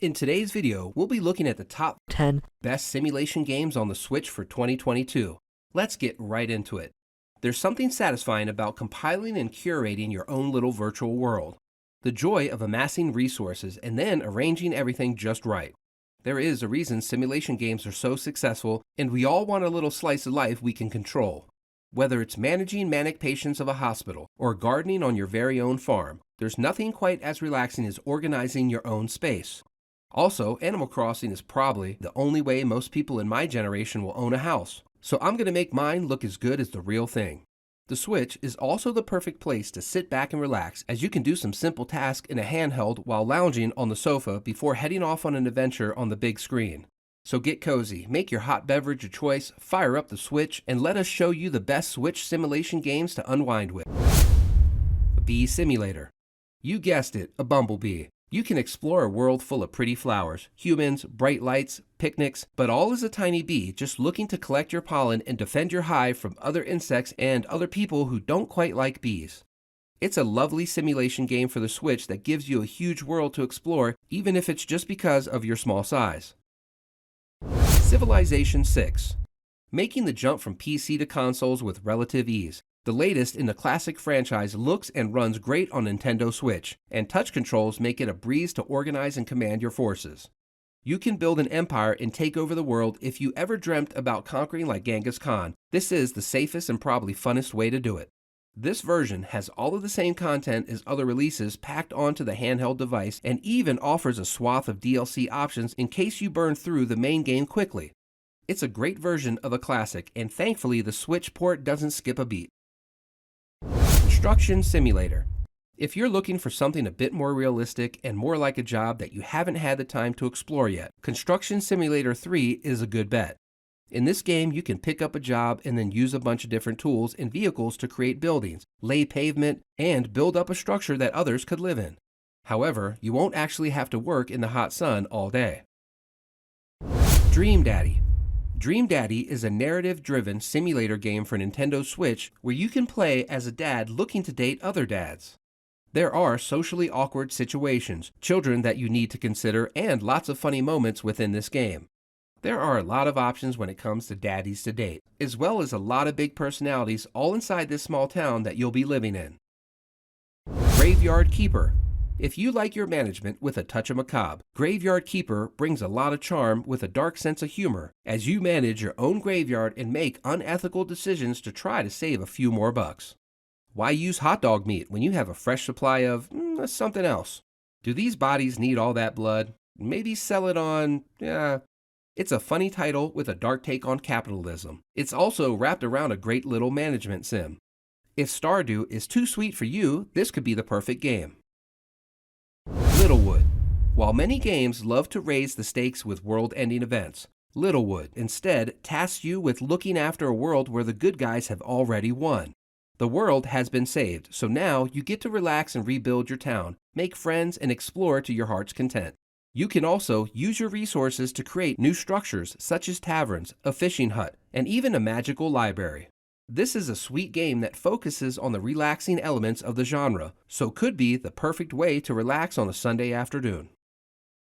In today's video, we'll be looking at the top 10 best simulation games on the Switch for 2022. Let's get right into it. There's something satisfying about compiling and curating your own little virtual world. The joy of amassing resources and then arranging everything just right. There is a reason simulation games are so successful, and we all want a little slice of life we can control. Whether it's managing manic patients of a hospital or gardening on your very own farm, there's nothing quite as relaxing as organizing your own space. Also, Animal Crossing is probably the only way most people in my generation will own a house, so I'm going to make mine look as good as the real thing. The Switch is also the perfect place to sit back and relax, as you can do some simple tasks in a handheld while lounging on the sofa before heading off on an adventure on the big screen. So get cozy, make your hot beverage of choice, fire up the Switch, and let us show you the best Switch simulation games to unwind with. Bee Simulator. You guessed it, a bumblebee. You can explore a world full of pretty flowers, humans, bright lights, picnics, but all as a tiny bee just looking to collect your pollen and defend your hive from other insects and other people who don't quite like bees. It's a lovely simulation game for the Switch that gives you a huge world to explore, even if it's just because of your small size. Civilization 6. Making the jump from PC to consoles with relative ease. The latest in the classic franchise looks and runs great on Nintendo Switch, and touch controls make it a breeze to organize and command your forces. You can build an empire and take over the world if you ever dreamt about conquering like Genghis Khan. This is the safest and probably funnest way to do it. This version has all of the same content as other releases packed onto the handheld device and even offers a swath of DLC options in case you burn through the main game quickly. It's a great version of a classic, and thankfully the Switch port doesn't skip a beat. Construction Simulator. If you're looking for something a bit more realistic and more like a job that you haven't had the time to explore yet, Construction Simulator 3 is a good bet. In this game, you can pick up a job and then use a bunch of different tools and vehicles to create buildings, lay pavement, and build up a structure that others could live in. However, you won't actually have to work in the hot sun all day. Dream Daddy. Dream Daddy is a narrative-driven simulator game for Nintendo Switch where you can play as a dad looking to date other dads. There are socially awkward situations, children that you need to consider, and lots of funny moments within this game. There are a lot of options when it comes to daddies to date, as well as a lot of big personalities all inside this small town that you'll be living in. Graveyard Keeper. If you like your management with a touch of macabre, Graveyard Keeper brings a lot of charm with a dark sense of humor as you manage your own graveyard and make unethical decisions to try to save a few more bucks. Why use hot dog meat when you have a fresh supply of something else? Do these bodies need all that blood? Maybe sell it on, It's a funny title with a dark take on capitalism. It's also wrapped around a great little management sim. If Stardew is too sweet for you, this could be the perfect game. Littlewood. While many games love to raise the stakes with world-ending events, Littlewood instead tasks you with looking after a world where the good guys have already won. The world has been saved, so now you get to relax and rebuild your town, make friends, and explore to your heart's content. You can also use your resources to create new structures such as taverns, a fishing hut, and even a magical library. This is a sweet game that focuses on the relaxing elements of the genre, so could be the perfect way to relax on a Sunday afternoon.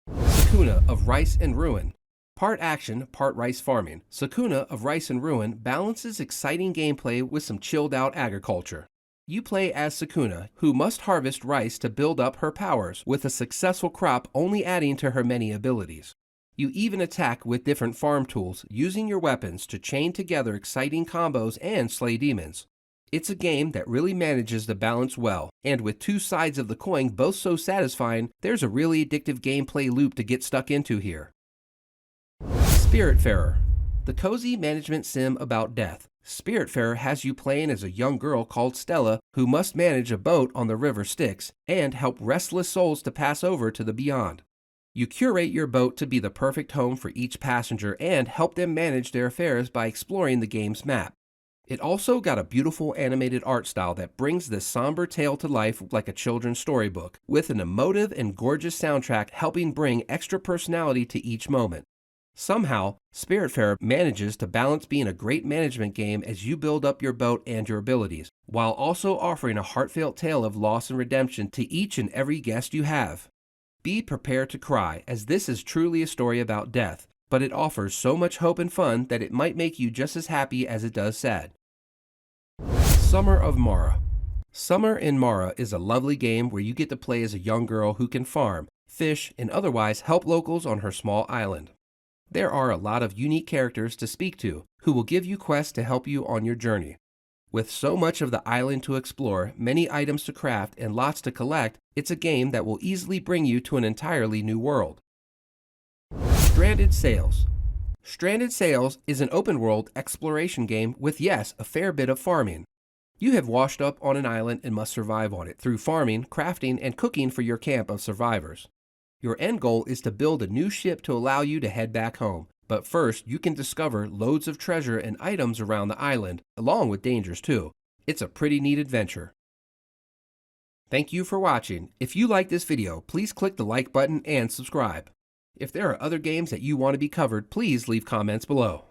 Sakuna of Rice and Ruin. Part action, part rice farming, Sakuna of Rice and Ruin balances exciting gameplay with some chilled-out agriculture. You play as Sakuna, who must harvest rice to build up her powers, with a successful crop only adding to her many abilities. You even attack with different farm tools, using your weapons to chain together exciting combos and slay demons. It's a game that really manages the balance well, and with two sides of the coin both so satisfying, there's a really addictive gameplay loop to get stuck into here. Spiritfarer. The cozy management sim about death. Spiritfarer has you playing as a young girl called Stella who must manage a boat on the river Styx and help restless souls to pass over to the beyond. You curate your boat to be the perfect home for each passenger and help them manage their affairs by exploring the game's map. It also got a beautiful animated art style that brings this somber tale to life like a children's storybook, with an emotive and gorgeous soundtrack helping bring extra personality to each moment. Somehow, Spiritfarer manages to balance being a great management game as you build up your boat and your abilities, while also offering a heartfelt tale of loss and redemption to each and every guest you have. Be prepared to cry, as this is truly a story about death, but it offers so much hope and fun that it might make you just as happy as it does sad. Summer of Mara. Summer in Mara is a lovely game where you get to play as a young girl who can farm, fish, and otherwise help locals on her small island. There are a lot of unique characters to speak to, who will give you quests to help you on your journey. With so much of the island to explore, many items to craft, and lots to collect, it's a game that will easily bring you to an entirely new world. Stranded Sails. Stranded Sails is an open-world exploration game with, yes, a fair bit of farming. You have washed up on an island and must survive on it through farming, crafting, and cooking for your camp of survivors. Your end goal is to build a new ship to allow you to head back home, but first you can discover loads of treasure and items around the island, along with dangers too. It's a pretty neat adventure. Thank you for watching. If you like this video, please click the like button and subscribe. If there are other games that you want to be covered, please leave comments below.